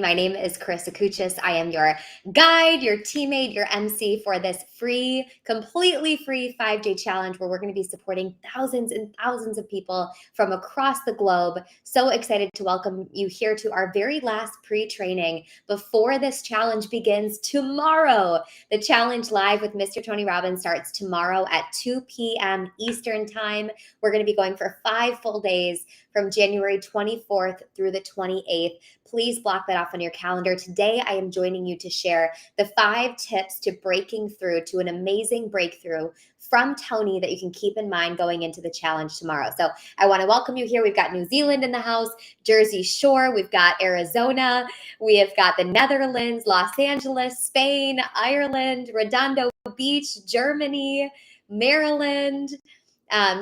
My name is Karissa. I am your guide, your teammate, your MC for this free, completely free 5-day challenge where we're going to be supporting thousands and thousands of people from across the globe. So excited to welcome you here to our very last pre-training before this challenge begins tomorrow. The challenge live with Mr. Tony Robbins starts tomorrow at 2 p.m. Eastern Time. We're going to be going for 5 full days from January 24th through the 28th. Please block that off on your calendar. Today, I am joining you to share the 5 tips to breaking through to an amazing breakthrough from Tony that you can keep in mind going into the challenge tomorrow. So I want to welcome you here. We've got New Zealand in the house, Jersey Shore, we've got Arizona, we have got the Netherlands, Los Angeles, Spain, Ireland, Redondo Beach, Germany, Maryland.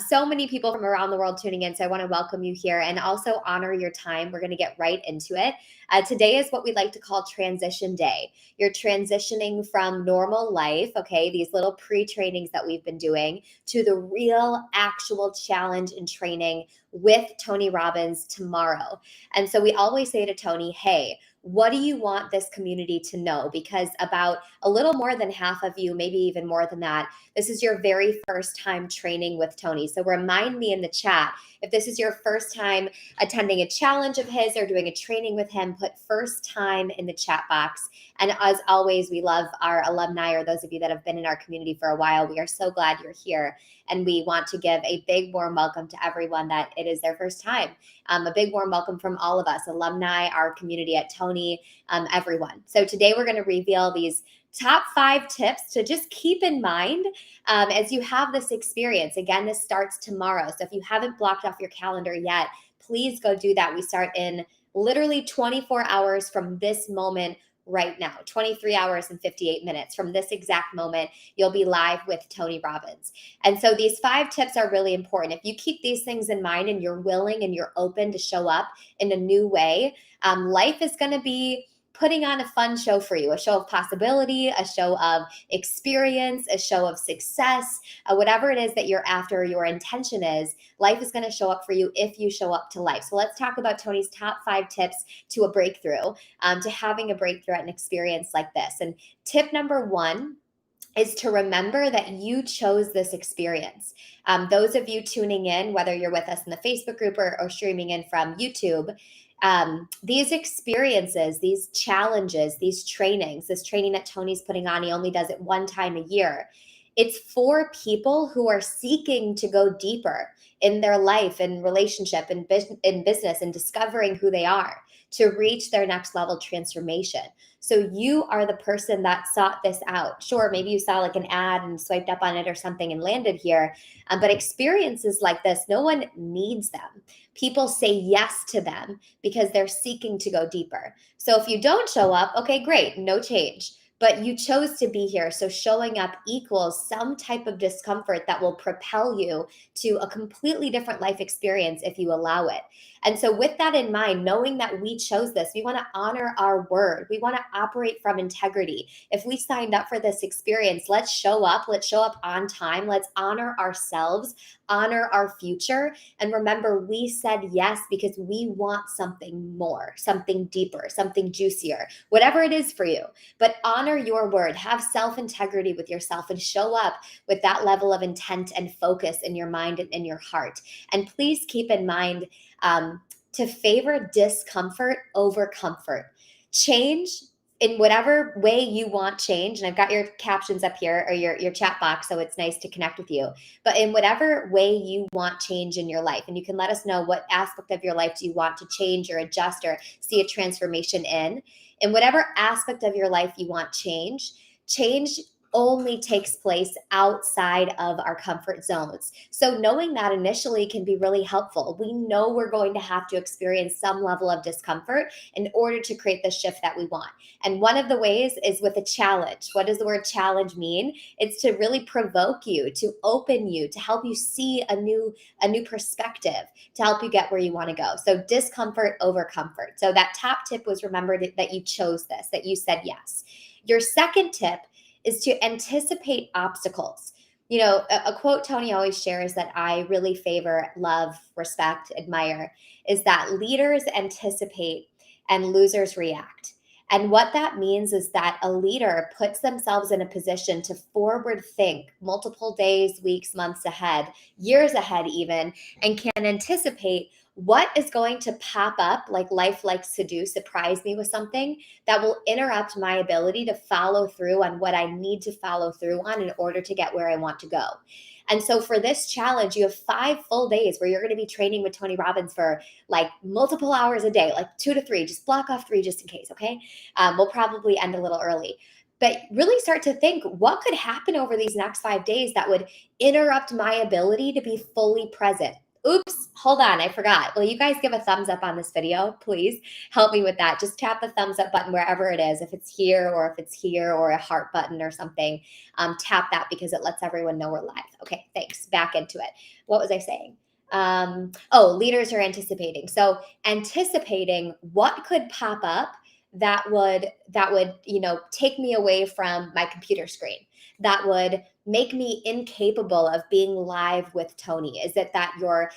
So many people from around the world tuning in. So I want to welcome you here and also honor your time. We're going to get right into it. Today is what we like to call transition day. You're transitioning from normal life, okay, these little pre-trainings that we've been doing, to the real actual challenge and training with Tony Robbins tomorrow. And so we always say to Tony, hey, what do you want this community to know? Because about a little more than half of you, maybe even more than that, this is your very first time training with Tony. So remind me in the chat, if this is your first time attending a challenge of his or doing a training with him, put first time in the chat box. And as always, we love our alumni, or those of you that have been in our community for a while. We are so glad you're here. And we want to give a big warm welcome to everyone that it is their first time. A big warm welcome from all of us, alumni, our community at Tony, everyone. So today we're going to reveal these top 5 tips to just keep in mind as you have this experience. Again, this starts tomorrow. So if you haven't blocked off your calendar yet, please go do that. We start in literally 24 hours from this moment right now, 23 hours and 58 minutes from this exact moment. You'll be live with Tony Robbins. And so these 5 tips are really important. If you keep these things in mind and you're willing and you're open to show up in a new way, life is going to be putting on a fun show for you, a show of possibility, a show of experience, a show of success, whatever it is that you're after, your intention is, life is going to show up for you if you show up to life. So let's talk about Tony's top 5 tips to a breakthrough, to having a breakthrough at an experience like this. And tip number 1 is to remember that you chose this experience. Those of you tuning in, whether you're with us in the Facebook group or streaming in from YouTube, these experiences, these challenges, these trainings, this training that Tony's putting on, he only does it 1 time a year. It's for people who are seeking to go deeper in their life and relationship and in business and discovering who they are to reach their next level transformation. So you are the person that sought this out. Sure, maybe you saw like an ad and swiped up on it or something and landed here. But experiences like this, no one needs them. People say yes to them because they're seeking to go deeper. So if you don't show up, okay, great, no change. But you chose to be here. So showing up equals some type of discomfort that will propel you to a completely different life experience if you allow it. And so with that in mind, knowing that we chose this, we want to honor our word. We want to operate from integrity. If we signed up for this experience, let's show up. Let's show up on time. Let's honor ourselves, honor our future. And remember, we said yes because we want something more, something deeper, something juicier, whatever it is for you. But honor your word, have self-integrity with yourself, and show up with that level of intent and focus in your mind and in your heart. And please keep in mind to favor discomfort over comfort. Change in whatever way you want change. And I've got your captions up here, or your chat box, so it's nice to connect with you. But in whatever way you want change in your life, and you can let us know what aspect of your life do you want to change or adjust or see a transformation in whatever aspect of your life you want change only takes place outside of our comfort zones. So knowing that initially can be really helpful. We know we're going to have to experience some level of discomfort in order to create the shift that we want. And one of the ways is with a challenge. What does the word challenge mean? It's to really provoke you, to open you, to help you see a new perspective, to help you get where you want to go. So discomfort over comfort. So that top tip was, remember that you chose this, that you said yes. Your second tip is to anticipate obstacles. You know, a quote Tony always shares that I really favor, love, respect, admire, is that leaders anticipate and losers react. And what that means is that a leader puts themselves in a position to forward think multiple days, weeks, months ahead, years ahead even, and can anticipate what is going to pop up, like life likes to do, surprise me with something that will interrupt my ability to follow through on what I need to follow through on in order to get where I want to go. And so for this challenge, you have 5 full days where you're going to be training with Tony Robbins for like multiple hours a day, like 2 to 3. Just block off 3 just in case, okay? We'll probably end a little early. But really start to think, what could happen over these next 5 days that would interrupt my ability to be fully present? Oops, hold on, I forgot. Will you guys give a thumbs up on this video, please? Help me with that. Just tap the thumbs up button wherever it is. If it's here or a heart button or something, tap that because it lets everyone know we're live. Okay, thanks. Back into it. What was I saying? Leaders are anticipating. So anticipating what could pop up that would take me away from my computer screen, that would make me incapable of being live with Tony. Is it that your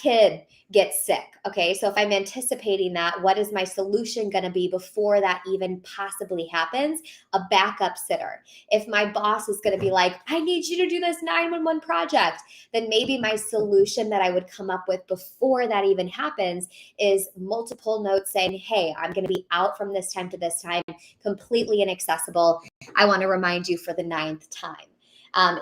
kid gets sick? Okay, so if I'm anticipating that, what is my solution going to be before that even possibly happens? A backup sitter. If my boss is going to be like, I need you to do this 911 project, then maybe my solution that I would come up with before that even happens is multiple notes saying, hey, I'm going to be out from this time to this time, completely inaccessible. I want to remind you for the 9th time.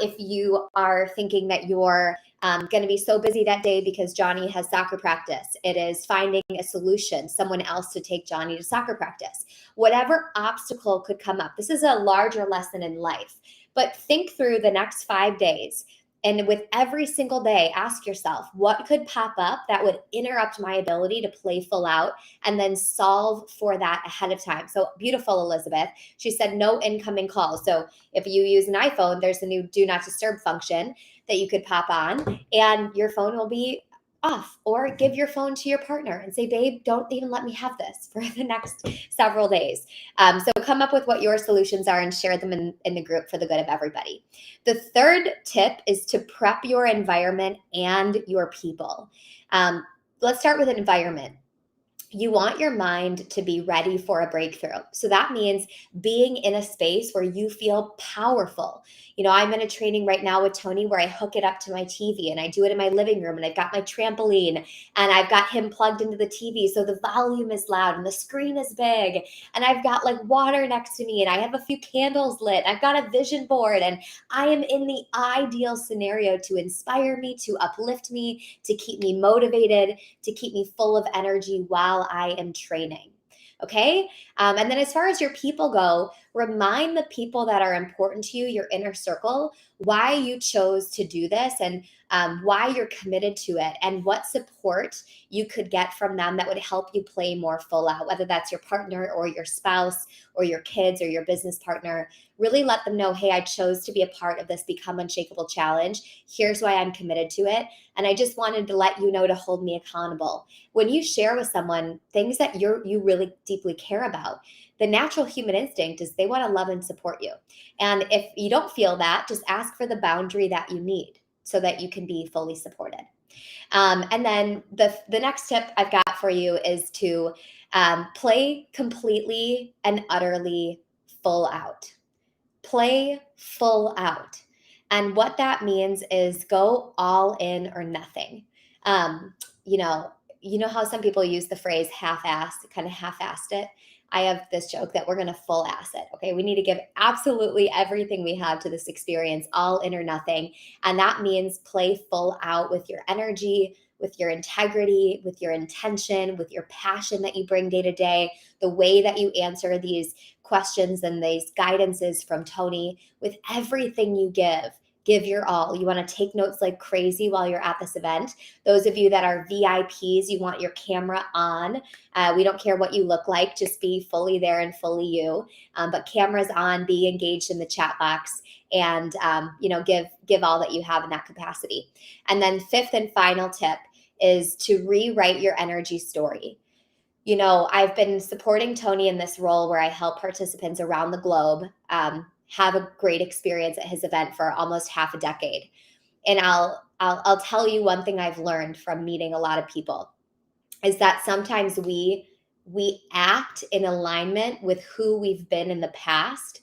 If you are thinking that you're going to be so busy that day because Johnny has soccer practice, it is finding a solution, someone else to take Johnny to soccer practice. Whatever obstacle could come up. This is a larger lesson in life, but think through the next 5 days. And with every single day, ask yourself, what could pop up that would interrupt my ability to play full out, and then solve for that ahead of time. So beautiful, Elizabeth. She said no incoming calls. So if you use an iPhone, there's a new do not disturb function that you could pop on and your phone will be off, or give your phone to your partner and say, babe, don't even let me have this for the next several days. So come up with what your solutions are and share them in the group for the good of everybody. The third tip is to prep your environment and your people. Let's start with an environment. You want your mind to be ready for a breakthrough. So that means being in a space where you feel powerful. I'm in a training right now with Tony where I hook it up to my TV and I do it in my living room, and I've got my trampoline and I've got him plugged into the TV. So the volume is loud and the screen is big, and I've got like water next to me and I have a few candles lit. I've got a vision board, and I am in the ideal scenario to inspire me, to uplift me, to keep me motivated, to keep me full of energy while I am training. Okay. And then as far as your people go, remind the people that are important to you, your inner circle, why you chose to do this, and why you're committed to it, and what support you could get from them that would help you play more full out, whether that's your partner or your spouse or your kids or your business partner. Really let them know, hey, I chose to be a part of this Become Unshakable challenge. Here's why I'm committed to it. And I just wanted to let you know to hold me accountable. When you share with someone things that you really deeply care about, the natural human instinct is they want to love and support you. And if you don't feel that, just ask for the boundary that you need so that you can be fully supported. And then the next tip I've got for you is to play completely and utterly full out. Play full out. And what that means is go all in or nothing. You know how some people use the phrase half-assed, kind of half-assed it. I have this joke that we're going to full ass it. Okay. We need to give absolutely everything we have to this experience, all in or nothing. And that means play full out with your energy, with your integrity, with your intention, with your passion that you bring day to day, the way that you answer these questions and these guidances from Tony, with everything you give your all. You want to take notes like crazy while you're at this event. Those of you that are VIPs, you want your camera on. We don't care what you look like, just be fully there and fully you. But cameras on, be engaged in the chat box, and give all that you have in that capacity. And then fifth and final tip is to rewrite your energy story. I've been supporting Tony in this role where I help participants around the globe have a great experience at his event for almost half a decade. And I'll tell you one thing I've learned from meeting a lot of people is that sometimes we we act in alignment with who we've been in the past,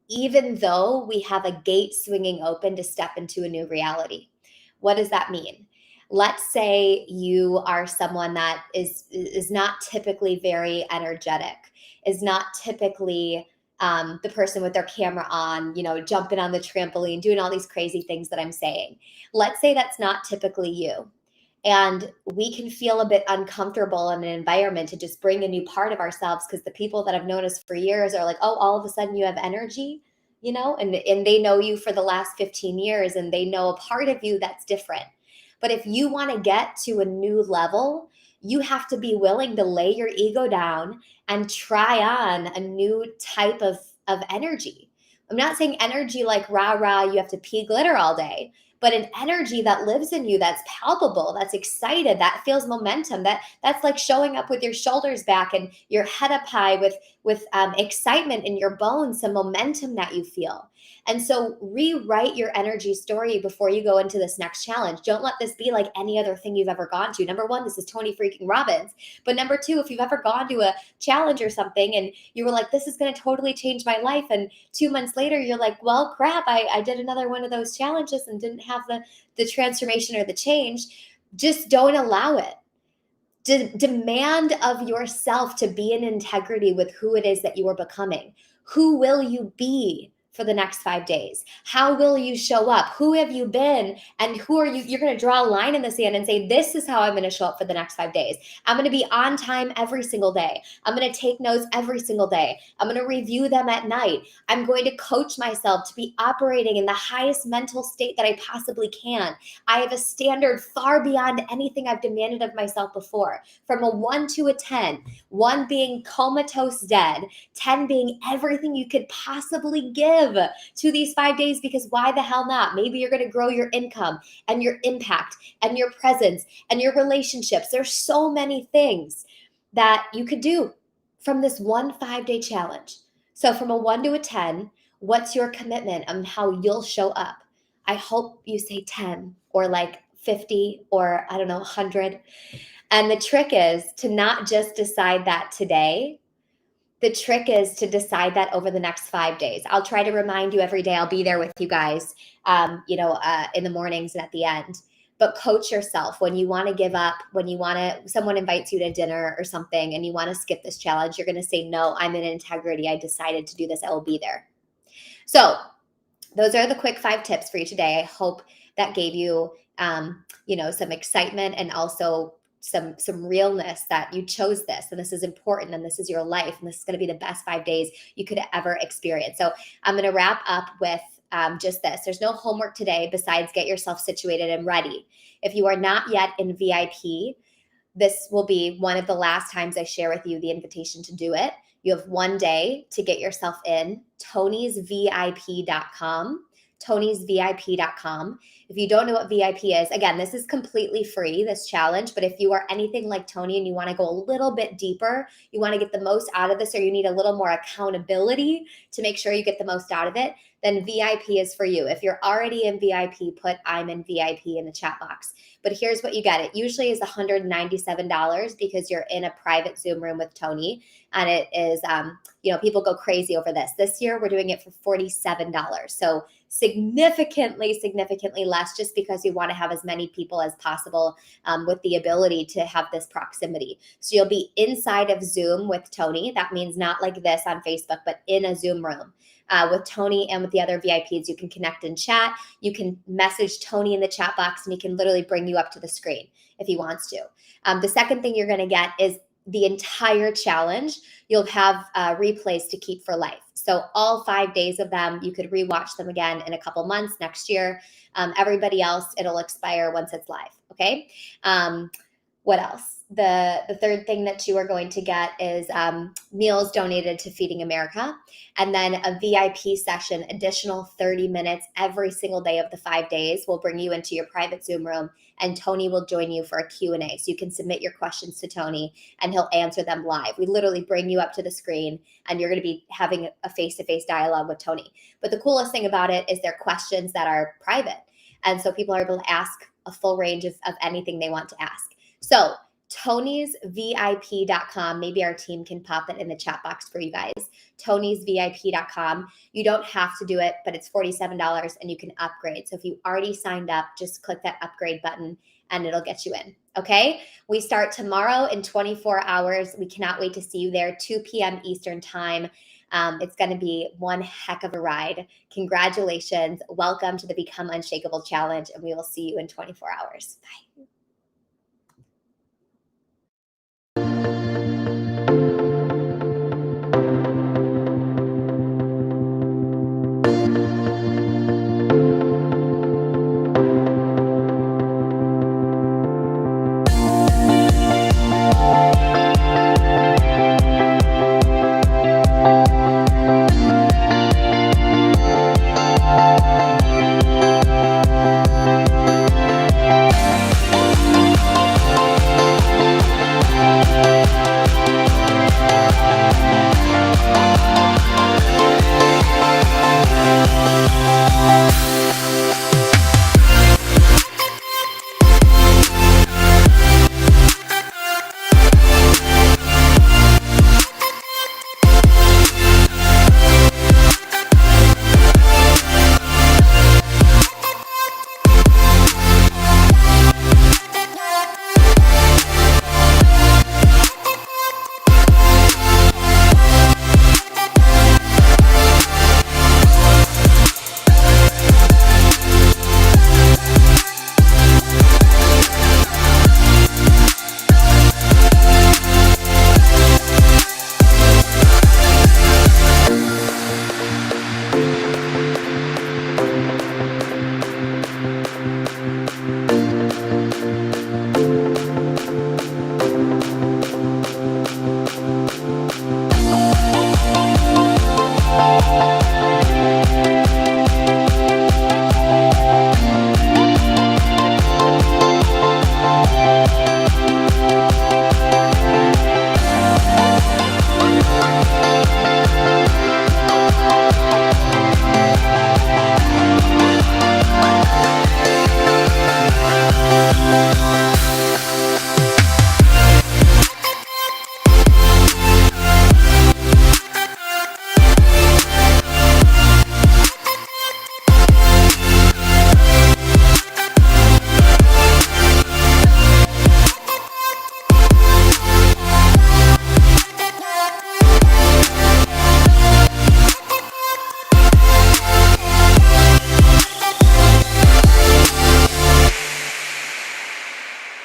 even though we have a gate swinging open to step into a new reality. What does that mean? Let's say you are someone that is not typically very energetic, is not typically the person with their camera on, jumping on the trampoline, doing all these crazy things that I'm saying. Let's say that's not typically you. And we can feel a bit uncomfortable in an environment to just bring a new part of ourselves, because the people that have known us for years are like, oh, all of a sudden you have energy, and they know you for the last 15 years and they know a part of you that's different. But if you want to get to a new level, you have to be willing to lay your ego down and try on a new type of energy. I'm not saying energy like rah rah, you have to pee glitter all day, but an energy that lives in you, that's palpable, that's excited, that feels momentum, that's like showing up with your shoulders back and your head up high with excitement in your bones, some momentum that you feel. And so rewrite your energy story before you go into this next challenge. Don't let this be like any other thing you've ever gone to. Number one, this is Tony freaking Robbins. But number two, if you've ever gone to a challenge or something and you were like, this is going to totally change my life, and 2 months later you're like, well, crap, I did another one of those challenges and didn't have the transformation or the change, just don't allow it. Demand of yourself to be in integrity with who it is that you are becoming. Who will you be for the next 5 days? How will you show up? Who have you been? And who are you? You're going to draw a line in the sand and say, this is how I'm going to show up for the next 5 days. I'm going to be on time every single day. I'm going to take notes every single day. I'm going to review them at night. I'm going to coach myself to be operating in the highest mental state that I possibly can. I have a standard far beyond anything I've demanded of myself before. From a 1 to a 10, 1 being comatose dead, 10 being everything you could possibly give to these 5 days, because why the hell not? Maybe you're going to grow your income and your impact and your presence and your relationships. There's so many things that you could do from this 1 5-day challenge. So from a 1 to a 10, what's your commitment on how you'll show up? I hope you say 10 or like 50 or I don't know, 100. And the trick is to not just decide that today. The trick is to decide that over the next 5 days. I'll try to remind you every day. I'll be there with you guys, in the mornings and at the end. But coach yourself when you want to give up, when someone invites you to dinner or something and you want to skip this challenge, you're going to say, no, I'm in integrity. I decided to do this. I will be there. So those are the quick 5 tips for you today. I hope that gave you, some excitement and also some realness that you chose this, and this is important, and this is your life, and this is going to be the best 5 days you could ever experience. So I'm going to wrap up with just this. There's no homework today besides get yourself situated and ready. If you are not yet in VIP, this will be one of the last times I share with you the invitation to do it. You have 1 day to get yourself in, tonysvip.com. tonysvip.com. If you don't know what VIP is, again, this is completely free, this challenge, but if you are anything like Tony and you want to go a little bit deeper, you want to get the most out of this, or you need a little more accountability to make sure you get the most out of it, then VIP is for you. If you're already in VIP, put I'm in VIP in the chat box. But here's what you get. It usually is $197 because you're in a private Zoom room with Tony, and it is, people go crazy over this. This year, we're doing it for $47. So significantly less, just because we want to have as many people as possible with the ability to have this proximity. So you'll be inside of Zoom with Tony. That means not like this on Facebook, but in a Zoom room. With Tony and with the other VIPs, you can connect and chat. You can message Tony in the chat box and he can literally bring you up to the screen if he wants to. The second thing you're going to get is the entire challenge. You'll have replays to keep for life. So all 5 days of them, you could rewatch them again in a couple months next year. Everybody else, it'll expire once it's live. Okay. What else? The third thing that you are going to get is meals donated to Feeding America, and then a VIP session, additional 30 minutes every single day of the 5 days. Will bring you into your private Zoom room, and Tony will join you for a Q&A. So you can submit your questions to Tony and he'll answer them live. We literally bring you up to the screen and you're going to be having a face-to-face dialogue with Tony. But the coolest thing about it is they're questions that are private. And so people are able to ask a full range of anything they want to ask. So Tony'sVIP.com. Maybe our team can pop it in the chat box for you guys. Tony'sVIP.com. You don't have to do it, but it's $47 and you can upgrade. So if you already signed up, just click that upgrade button and it'll get you in. Okay. We start tomorrow in 24 hours. We cannot wait to see you there, 2 p.m. Eastern time. It's going to be one heck of a ride. Congratulations. Welcome to the Become Unshakable Challenge, and we will see you in 24 hours. Bye.